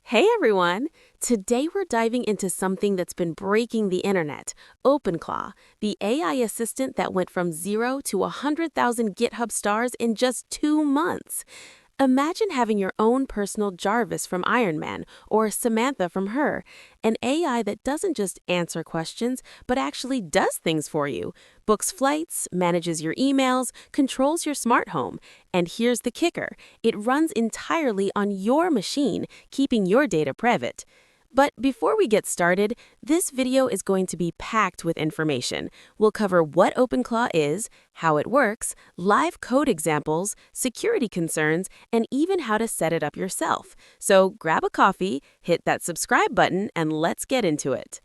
Hey everyone! Today we're diving into something that's been breaking the internet, OpenClaw, the AI assistant that went from 0 to 100,000 GitHub stars in just 2 months. Imagine having your own personal Jarvis from Iron Man or Samantha from Her, an AI that doesn't just answer questions, but actually does things for you, books flights, manages your emails, controls your smart home. And here's the kicker, it runs entirely on your machine, keeping your data private. But before we get started, this video is going to be packed with information. We'll cover what OpenClaw is, how it works, live code examples, security concerns, and even how to set it up yourself. So grab a coffee, hit that subscribe button, and let's get into it.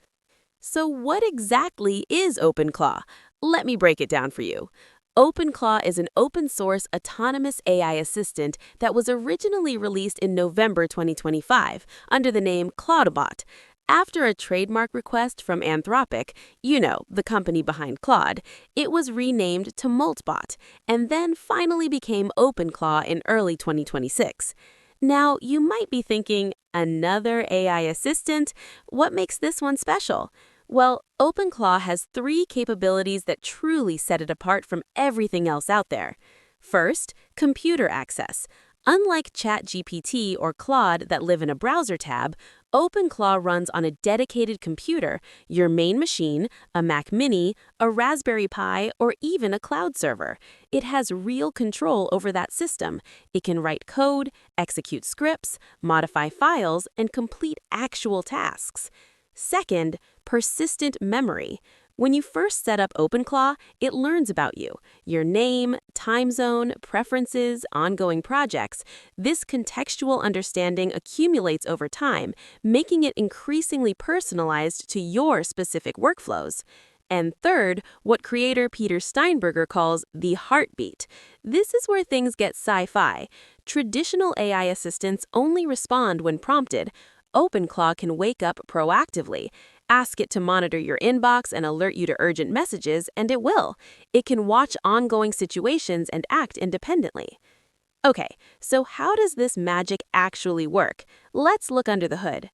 So what exactly is OpenClaw? Let me break it down for you. OpenClaw is an open-source autonomous AI assistant that was originally released in November 2025 under the name Clawdbot. After a trademark request from Anthropic, the company behind Claude, it was renamed to Moltbot and then finally became OpenClaw in early 2026. Now, you might be thinking, another AI assistant? What makes this one special? Well, OpenClaw has 3 capabilities that truly set it apart from everything else out there. First, computer access. Unlike ChatGPT or Claude that live in a browser tab, OpenClaw runs on a dedicated computer, your main machine, a Mac Mini, a Raspberry Pi, or even a cloud server. It has real control over that system. It can write code, execute scripts, modify files, and complete actual tasks. Second, persistent memory. When you first set up OpenClaw, it learns about you, your name, time zone, preferences, ongoing projects. This contextual understanding accumulates over time, making it increasingly personalized to your specific workflows. And third, what creator Peter Steinberger calls the heartbeat. This is where things get sci-fi. Traditional AI assistants only respond when prompted. OpenClaw can wake up proactively. Ask it to monitor your inbox and alert you to urgent messages, and it will. It can watch ongoing situations and act independently. Okay, so how does this magic actually work? Let's look under the hood.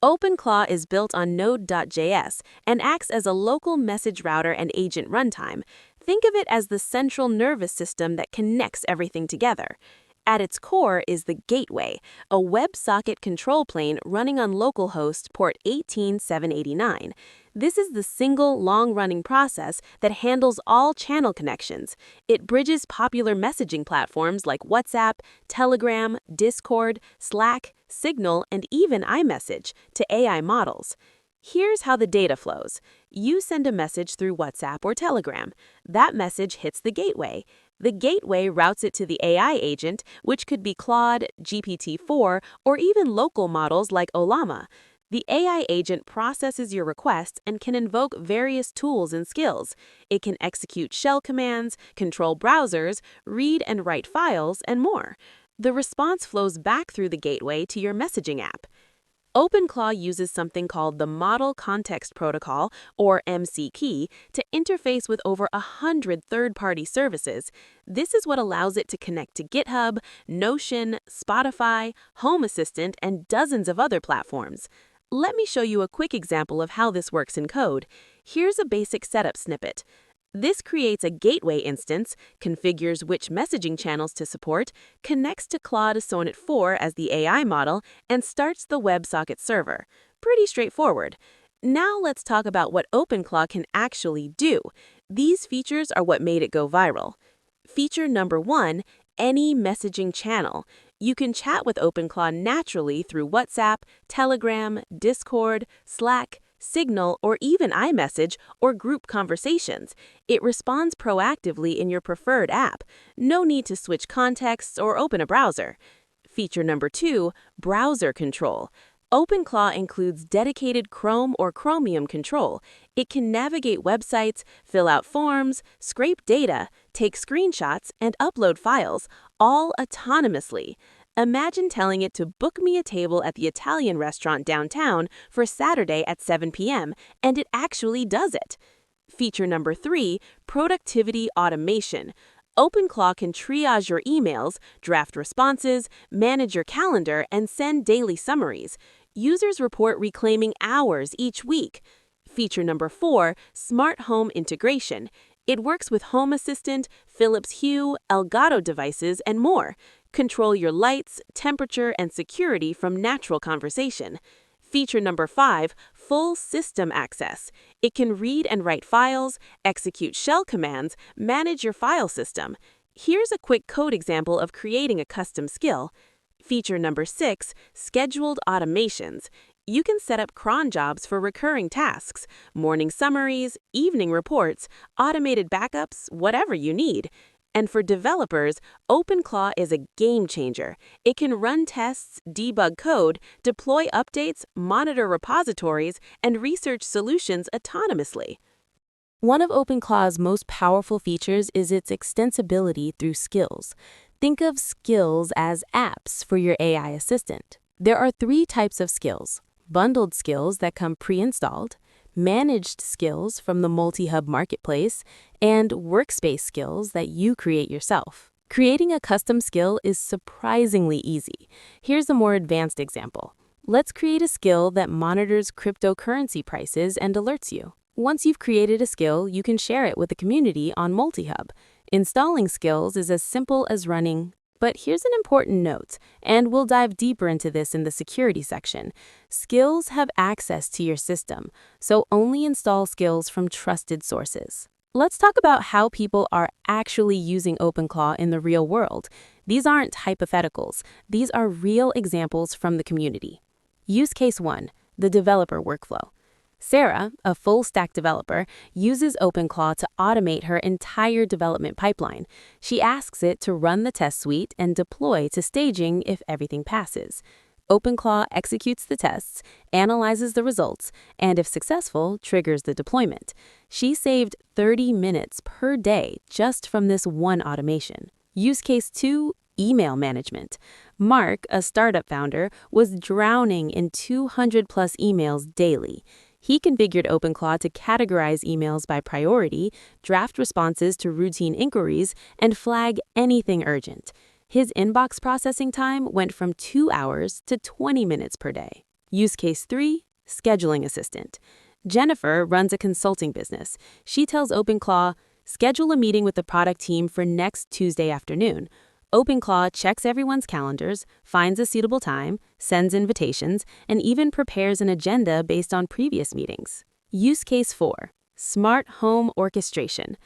OpenClaw is built on Node.js and acts as a local message router and agent runtime. Think of it as the central nervous system that connects everything together. At its core is the gateway, a WebSocket control plane running on localhost port 18789. This is the single long-running process that handles all channel connections. It bridges popular messaging platforms like WhatsApp, Telegram, Discord, Slack, Signal, and even iMessage to AI models. Here's how the data flows. You send a message through WhatsApp or Telegram. That message hits the gateway. The gateway routes it to the AI agent, which could be Claude, GPT-4, or even local models like Ollama. The AI agent processes your requests and can invoke various tools and skills. It can execute shell commands, control browsers, read and write files, and more. The response flows back through the gateway to your messaging app. OpenClaw uses something called the Model Context Protocol, or MCP, to interface with over 100 third-party services. This is what allows it to connect to GitHub, Notion, Spotify, Home Assistant, and dozens of other platforms. Let me show you a quick example of how this works in code. Here's a basic setup snippet. This creates a gateway instance, configures which messaging channels to support, connects to Claude Sonnet 4 as the AI model, and starts the WebSocket server. Pretty straightforward. Now let's talk about what OpenClaw can actually do. These features are what made it go viral. Feature number 1, any messaging channel. You can chat with OpenClaw naturally through WhatsApp, Telegram, Discord, Slack, Signal, or even iMessage or group conversations. It responds proactively in your preferred app. No need to switch contexts or open a browser. Feature number 2, browser control. OpenClaw includes dedicated Chrome or Chromium control. It can navigate websites, fill out forms, scrape data, take screenshots, and upload files, all autonomously. Imagine telling it to book me a table at the Italian restaurant downtown for Saturday at 7 p.m., and it actually does it. Feature number 3, productivity automation. OpenClaw can triage your emails, draft responses, manage your calendar, and send daily summaries. Users report reclaiming hours each week. Feature number 4, Smart Home Integration. It works with Home Assistant, Philips Hue, Elgato devices, and more. Control your lights, temperature, and security from natural conversation. Feature number 5, Full System Access. It can read and write files, execute shell commands, manage your file system. Here's a quick code example of creating a custom skill. Feature number 6, Scheduled Automations. You can set up cron jobs for recurring tasks, morning summaries, evening reports, automated backups, whatever you need. And for developers, OpenClaw is a game changer. It can run tests, debug code, deploy updates, monitor repositories, and research solutions autonomously. One of OpenClaw's most powerful features is its extensibility through skills. Think of skills as apps for your AI assistant. There are 3 types of skills: bundled skills that come pre-installed, managed skills from the multi-hub marketplace, and workspace skills that you create yourself. Creating a custom skill is surprisingly easy. Here's a more advanced example. Let's create a skill that monitors cryptocurrency prices and alerts you. Once you've created a skill, you can share it with the community on multi-hub. Installing skills is as simple as running. But here's an important note, and we'll dive deeper into this in the security section. Skills have access to your system, so only install skills from trusted sources. Let's talk about how people are actually using OpenClaw in the real world. These aren't hypotheticals. These are real examples from the community. Use case 1, the developer workflow. Sarah, a full-stack developer, uses OpenClaw to automate her entire development pipeline. She asks it to run the test suite and deploy to staging if everything passes. OpenClaw executes the tests, analyzes the results, and if successful, triggers the deployment. She saved 30 minutes per day just from this one automation. Use case 2, email management. Mark, a startup founder, was drowning in 200+ emails daily. He configured OpenClaw to categorize emails by priority, draft responses to routine inquiries, and flag anything urgent. His inbox processing time went from 2 hours to 20 minutes per day. Use case 3, scheduling assistant. Jennifer runs a consulting business. She tells OpenClaw, schedule a meeting with the product team for next Tuesday afternoon. OpenClaw checks everyone's calendars, finds a suitable time, sends invitations, and even prepares an agenda based on previous meetings. Use case 4, smart home orchestration.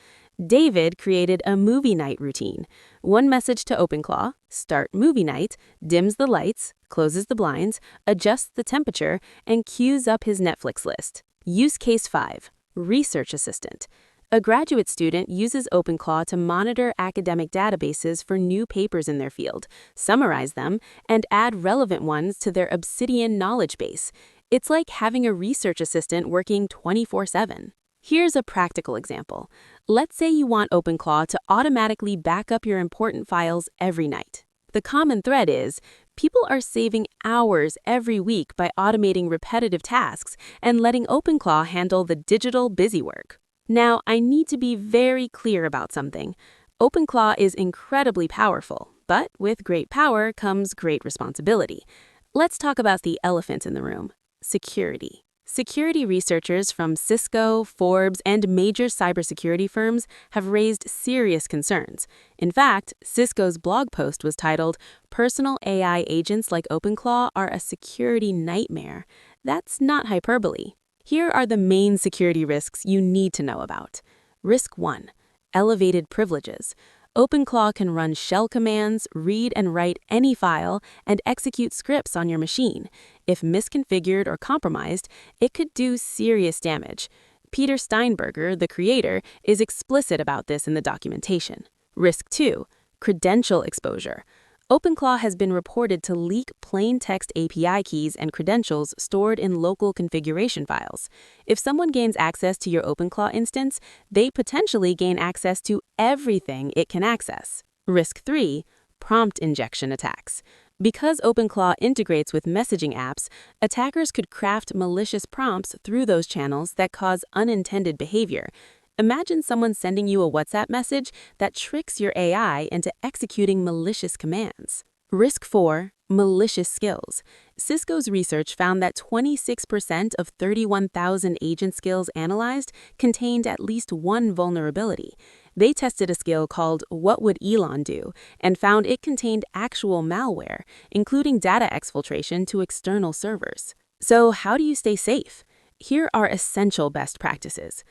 David created a movie night routine. One message to OpenClaw, start movie night, dims the lights, closes the blinds, adjusts the temperature, and queues up his Netflix list. Use case 5, research assistant. A graduate student uses OpenClaw to monitor academic databases for new papers in their field, summarize them, and add relevant ones to their Obsidian knowledge base. It's like having a research assistant working 24/7. Here's a practical example. Let's say you want OpenClaw to automatically back up your important files every night. The common thread is, people are saving hours every week by automating repetitive tasks and letting OpenClaw handle the digital busy work. Now, I need to be very clear about something. OpenClaw is incredibly powerful, but with great power comes great responsibility. Let's talk about the elephant in the room, security. Security researchers from Cisco, Forbes, and major cybersecurity firms have raised serious concerns. In fact, Cisco's blog post was titled, "Personal AI agents like OpenClaw are a security nightmare." That's not hyperbole. Here are the main security risks you need to know about. Risk 1, elevated privileges. OpenClaw can run shell commands, read and write any file, and execute scripts on your machine. If misconfigured or compromised, it could do serious damage. Peter Steinberger, the creator, is explicit about this in the documentation. Risk 2, credential exposure. OpenClaw has been reported to leak plain text API keys and credentials stored in local configuration files. If someone gains access to your OpenClaw instance, they potentially gain access to everything it can access. Risk 3, prompt injection attacks. Because OpenClaw integrates with messaging apps, attackers could craft malicious prompts through those channels that cause unintended behavior. Imagine someone sending you a WhatsApp message that tricks your AI into executing malicious commands. Risk 4. Malicious skills. Cisco's research found that 26% of 31,000 agent skills analyzed contained at least one vulnerability. They tested a skill called What Would Elon Do and found it contained actual malware, including data exfiltration to external servers. So how do you stay safe? Here are essential best practices.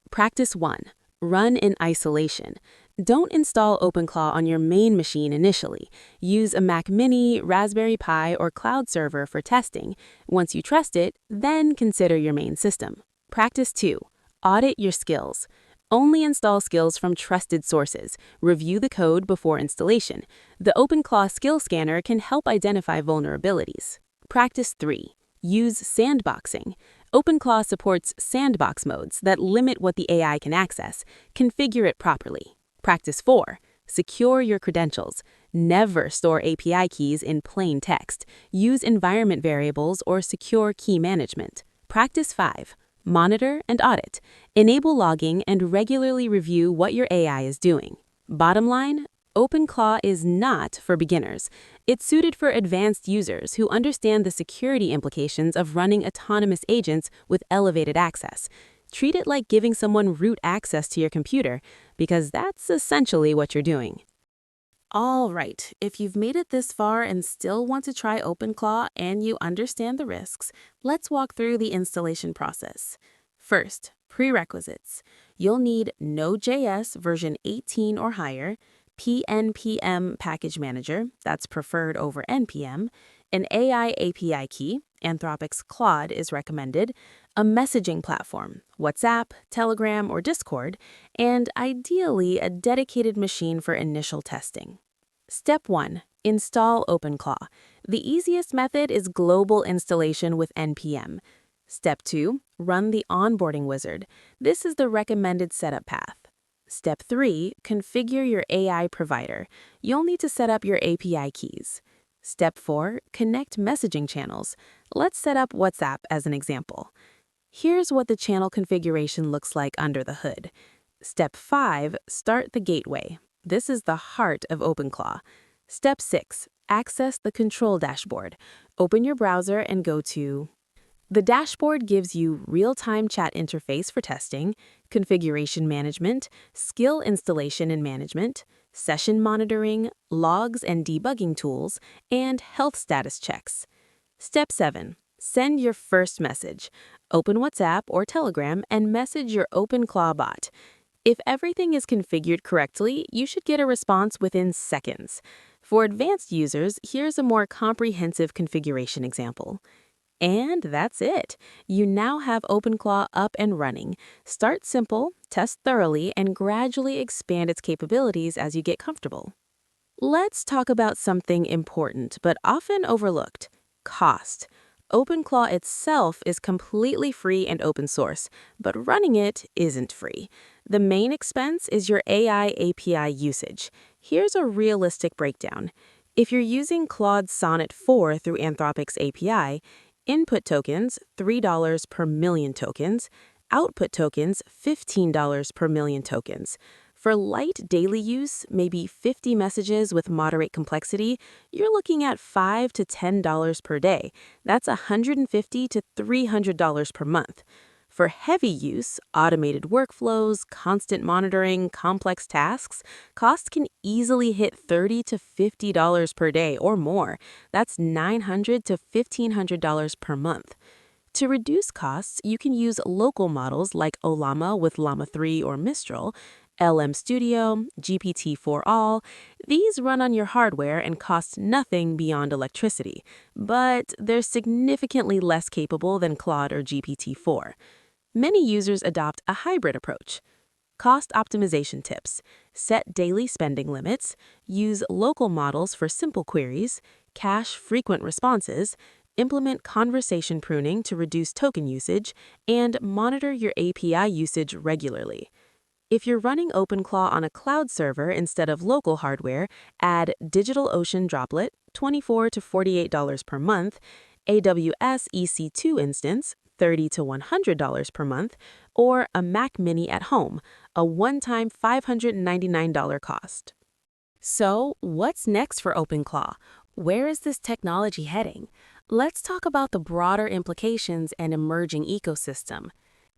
Practice 1. Run in isolation. Don't install OpenClaw on your main machine initially. Use a Mac Mini, Raspberry Pi, or cloud server for testing. Once you trust it, then consider your main system. Practice 2. Audit your skills. Only install skills from trusted sources. Review the code before installation. The OpenClaw skill scanner can help identify vulnerabilities. Practice 3. Use sandboxing. OpenClaw supports sandbox modes that limit what the AI can access. Configure it properly. Practice 4. Secure your credentials. Never store API keys in plain text. Use environment variables or secure key management. Practice 5. Monitor and audit. Enable logging and regularly review what your AI is doing. Bottom line, OpenClaw is not for beginners. It's suited for advanced users who understand the security implications of running autonomous agents with elevated access. Treat it like giving someone root access to your computer, because that's essentially what you're doing. All right, if you've made it this far and still want to try OpenClaw and you understand the risks, let's walk through the installation process. First, prerequisites. You'll need Node.js version 18 or higher, PNPM package manager, that's preferred over NPM, an AI API key, Anthropic's Claude is recommended, a messaging platform, WhatsApp, Telegram, or Discord, and ideally a dedicated machine for initial testing. Step 1. Install OpenClaw. The easiest method is global installation with NPM. Step 2. Run the onboarding wizard. This is the recommended setup path. Step 3. Configure your AI provider. You'll need to set up your API keys. Step 4. Connect messaging channels. Let's set up WhatsApp as an example. Here's what the channel configuration looks like under the hood. Step 5. Start the gateway. This is the heart of OpenClaw. Step 6. Access the control dashboard. Open your browser and go to... The dashboard gives you real-time chat interface for testing, configuration management, skill installation and management, session monitoring, logs and debugging tools, and health status checks. Step 7. Send your first message. Open WhatsApp or Telegram and message your OpenClaw bot. If everything is configured correctly, you should get a response within seconds. For advanced users, here's a more comprehensive configuration example. And that's it. You now have OpenClaw up and running. Start simple, test thoroughly, and gradually expand its capabilities as you get comfortable. Let's talk about something important but often overlooked: cost. OpenClaw itself is completely free and open source, but running it isn't free. The main expense is your AI API usage. Here's a realistic breakdown. If you're using Claude Sonnet 4 through Anthropic's API, input tokens, $3 per million tokens. Output tokens, $15 per million tokens. For light daily use, maybe 50 messages with moderate complexity, you're looking at $5 to $10 per day. That's $150 to $300 per month. For heavy use, automated workflows, constant monitoring, complex tasks, costs can easily hit $30 to $50 per day or more. That's $900 to $1,500 per month. To reduce costs, you can use local models like Ollama with Llama 3 or Mistral, LM Studio, GPT-4All. These run on your hardware and cost nothing beyond electricity, but they're significantly less capable than Claude or GPT-4. Many users adopt a hybrid approach. Cost optimization tips: set daily spending limits, use local models for simple queries, cache frequent responses, implement conversation pruning to reduce token usage, and monitor your API usage regularly. If you're running OpenClaw on a cloud server instead of local hardware, add DigitalOcean Droplet, $24 to $48 per month, AWS EC2 instance, $30 to $100 per month, or a Mac Mini at home, a one-time $599 cost. So, what's next for OpenClaw? Where is this technology heading? Let's talk about the broader implications and emerging ecosystem.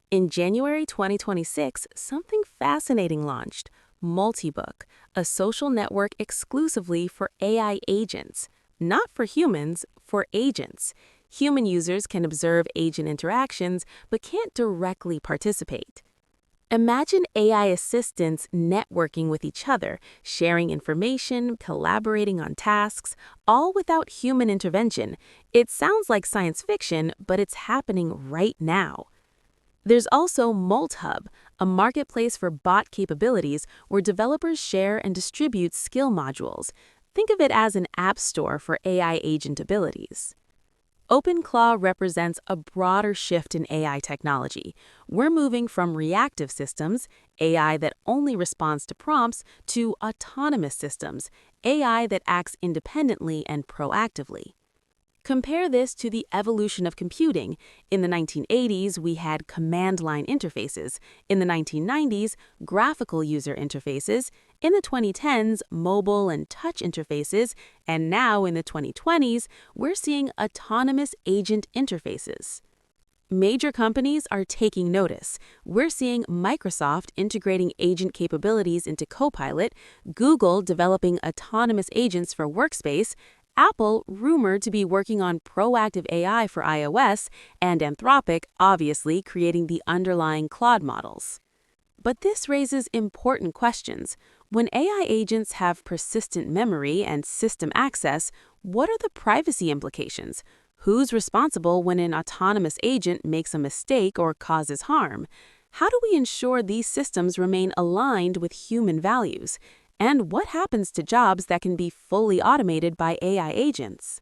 In January 2026, something fascinating launched: Multibook, a social network exclusively for AI agents. Not for humans, for agents. Human users can observe agent interactions but can't directly participate. Imagine AI assistants networking with each other, sharing information, collaborating on tasks, all without human intervention. It sounds like science fiction, but it's happening right now. There's also MultHub, a marketplace for bot capabilities where developers share and distribute skill modules. Think of it as an app store for AI agent abilities. OpenClaw represents a broader shift in AI technology. We're moving from reactive systems, AI that only responds to prompts, to autonomous systems, AI that acts independently and proactively. Compare this to the evolution of computing. In the 1980s, we had command line interfaces. In the 1990s, graphical user interfaces. In the 2010s, mobile and touch interfaces. And now, in the 2020s, we're seeing autonomous agent interfaces. Major companies are taking notice. We're seeing Microsoft integrating agent capabilities into Copilot, Google developing autonomous agents for Workspace, Apple rumored to be working on proactive AI for iOS, and Anthropic obviously creating the underlying Claude models. But this raises important questions. When AI agents have persistent memory and system access, what are the privacy implications? Who's responsible when an autonomous agent makes a mistake or causes harm? How do we ensure these systems remain aligned with human values? And what happens to jobs that can be fully automated by AI agents?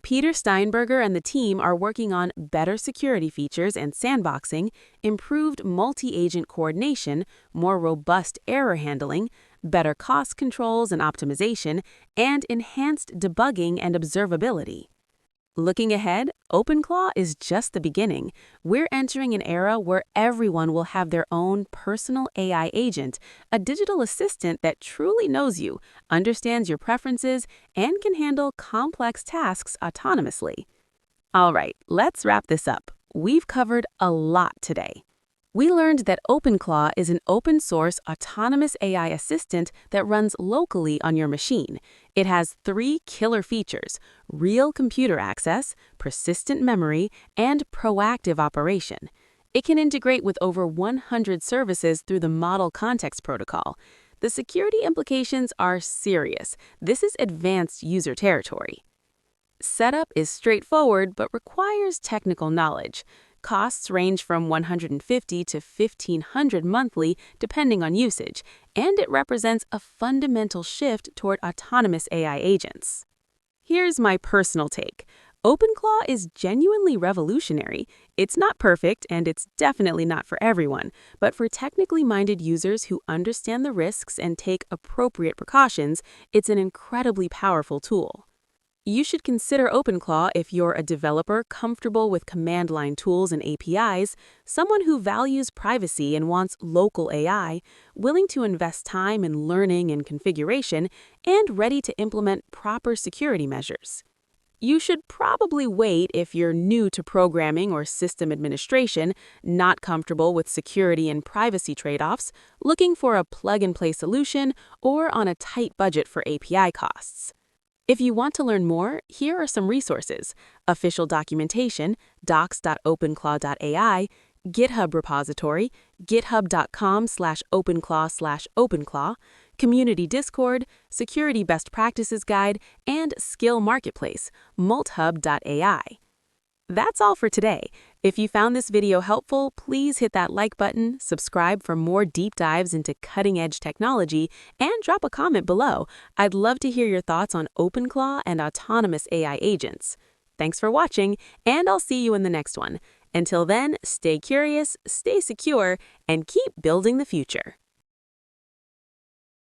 Peter Steinberger and the team are working on better security features and sandboxing, improved multi-agent coordination, more robust error handling, better cost controls and optimization, and enhanced debugging and observability. Looking ahead, OpenClaw is just the beginning. We're entering an era where everyone will have their own personal AI agent, a digital assistant that truly knows you, understands your preferences, and can handle complex tasks autonomously. All right, let's wrap this up. We've covered a lot today. We learned that OpenClaw is an open-source autonomous AI assistant that runs locally on your machine. It has 3 killer features: real computer access, persistent memory, and proactive operation. It can integrate with over 100 services through the Model Context Protocol. The security implications are serious. This is advanced user territory. Setup is straightforward but requires technical knowledge. Costs range from $150 to $1,500 monthly depending on usage, and it represents a fundamental shift toward autonomous AI agents. Here's my personal take. OpenClaw is genuinely revolutionary. It's not perfect, and it's definitely not for everyone, but for technically minded users who understand the risks and take appropriate precautions, it's an incredibly powerful tool. You should consider OpenClaw if you're a developer comfortable with command line tools and APIs, someone who values privacy and wants local AI, willing to invest time in learning and configuration, and ready to implement proper security measures. You should probably wait if you're new to programming or system administration, not comfortable with security and privacy trade-offs, looking for a plug-and-play solution, or on a tight budget for API costs. If you want to learn more, here are some resources: official documentation, docs.openclaw.ai, GitHub repository, github.com/openclaw/openclaw, community Discord, security best practices guide, and skill marketplace, multhub.ai. That's all for today. If you found this video helpful, please hit that like button, subscribe for more deep dives into cutting-edge technology, and drop a comment below. I'd love to hear your thoughts on OpenClaw and autonomous AI agents. Thanks for watching, and I'll see you in the next one. Until then, stay curious, stay secure, and keep building the future.